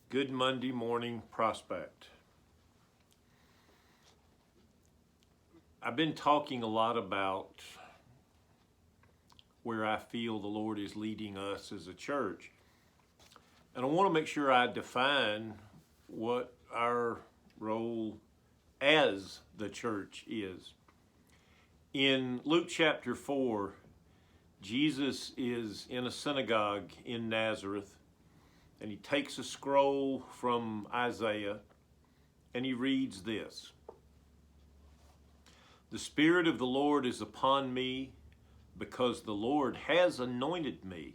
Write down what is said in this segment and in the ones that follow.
Good Monday morning prospect. I've been talking a lot about where I feel the Lord is leading us as a church. And I want to make sure I define what our role as the church is. In Luke chapter 4, Jesus is in a synagogue in Nazareth, and he takes a scroll from Isaiah, and he reads this. The Spirit of the Lord is upon me, because the Lord has anointed me.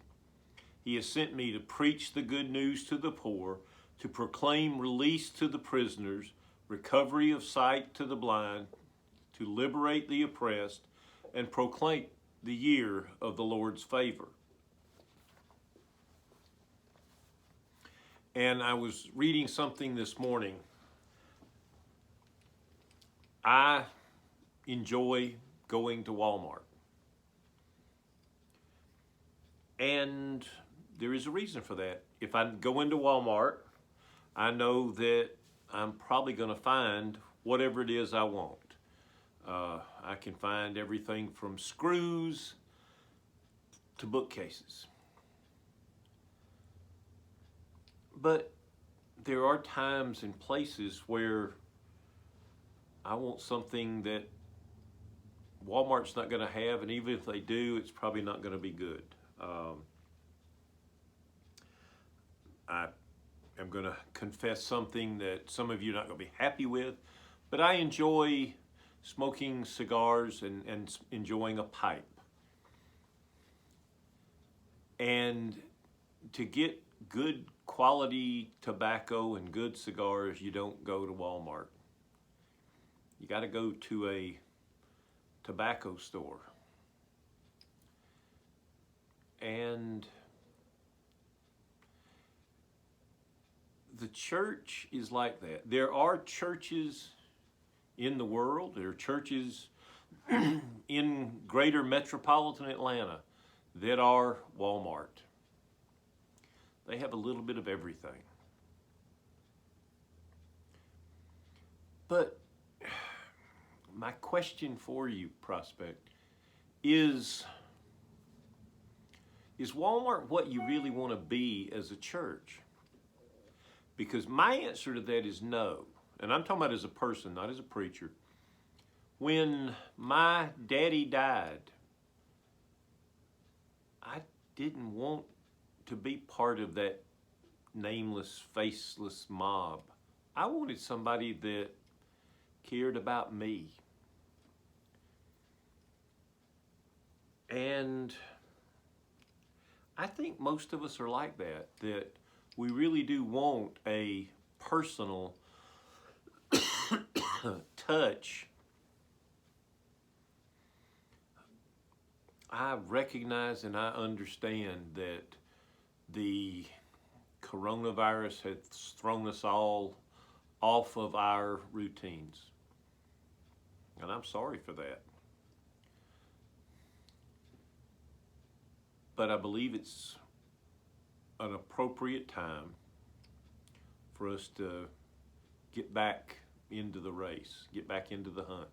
He has sent me to preach the good news to the poor, to proclaim release to the prisoners, recovery of sight to the blind, to liberate the oppressed, and proclaim the year of the Lord's favor. And I was reading something this morning. I enjoy going to Walmart. And there is a reason for that. If I go into Walmart, I know that I'm probably going to find whatever it is I want. I can find everything from screws to bookcases. But there are times and places where I want something that Walmart's not going to have, and even if they do, it's probably not going to be good. I am going to confess something that some of you are not going to be happy with, but I enjoy smoking cigars and enjoying a pipe. And to get good quality tobacco and good cigars, you don't go to Walmart. You got to go to a tobacco store. And the church is like that. There are churches in the world, there are churches in greater metropolitan Atlanta that are Walmart. They have a little bit of everything. But my question for you, prospect, is Walmart what you really want to be as a church? Because my answer to that is no. And I'm talking about as a person, not as a preacher. When my daddy died, I didn't want to be part of that nameless, faceless mob. I wanted somebody that cared about me. And I think most of us are like that we really do want a personal touch. I recognize and I understand that the coronavirus has thrown us all off of our routines. And I'm sorry for that. But I believe it's an appropriate time for us to get back into the race, get back into the hunt.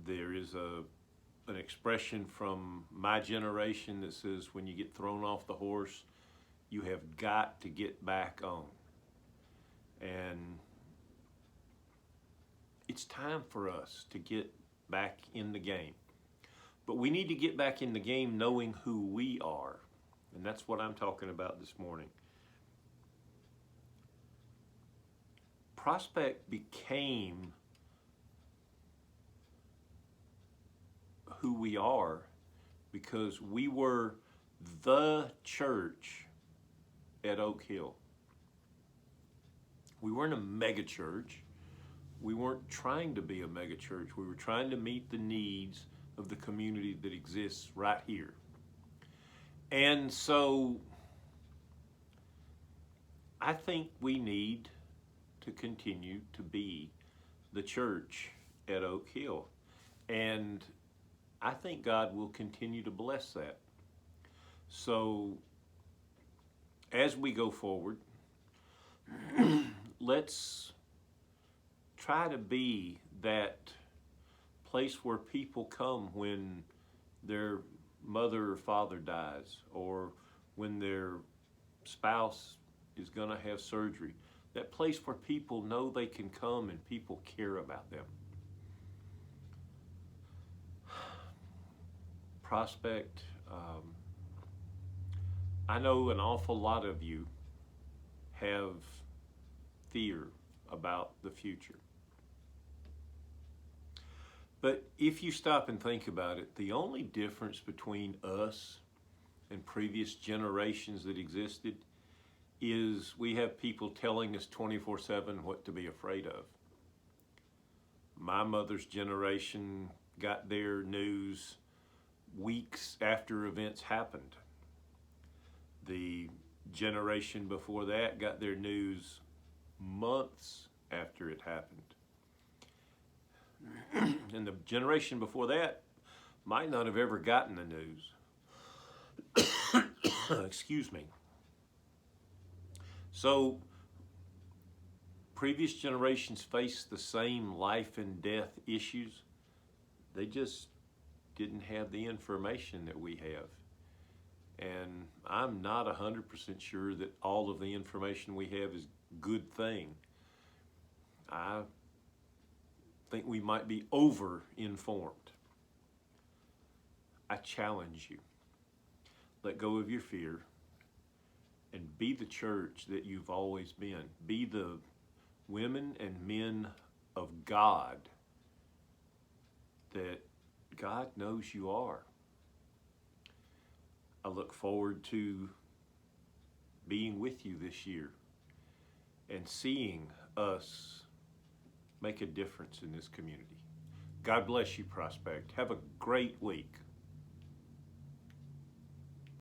There is an expression from my generation that says, when you get thrown off the horse, you have got to get back on. And it's time for us to get back in the game. But we need to get back in the game knowing who we are. And that's what I'm talking about this morning. Prospect became who we are because we were the church at Oak Hill. We weren't a mega church. We weren't trying to be a mega church. We were trying to meet the needs of the community that exists right here. And so I think we need to continue to be the church at Oak Hill. And I think God will continue to bless that. So as we go forward, let's try to be that place where people come when their mother or father dies, or when their spouse is going to have surgery. That place where people know they can come and people care about them. Prospect, I know an awful lot of you have fear about the future. But if you stop and think about it, the only difference between us and previous generations that existed is we have people telling us 24/7 what to be afraid of. My mother's generation got their news weeks after events happened. The generation before that got their news months after it happened. And the generation before that might not have ever gotten the news. Excuse me. So, previous generations faced the same life and death issues. They just didn't have the information that we have. And I'm not 100% sure that all of the information we have is a good thing. I think we might be over-informed. I challenge you. Let go of your fear and be the church that you've always been. Be the women and men of God that God knows you are. I look forward to being with you this year and seeing us make a difference in this community. God bless you, Prospect. Have a great week.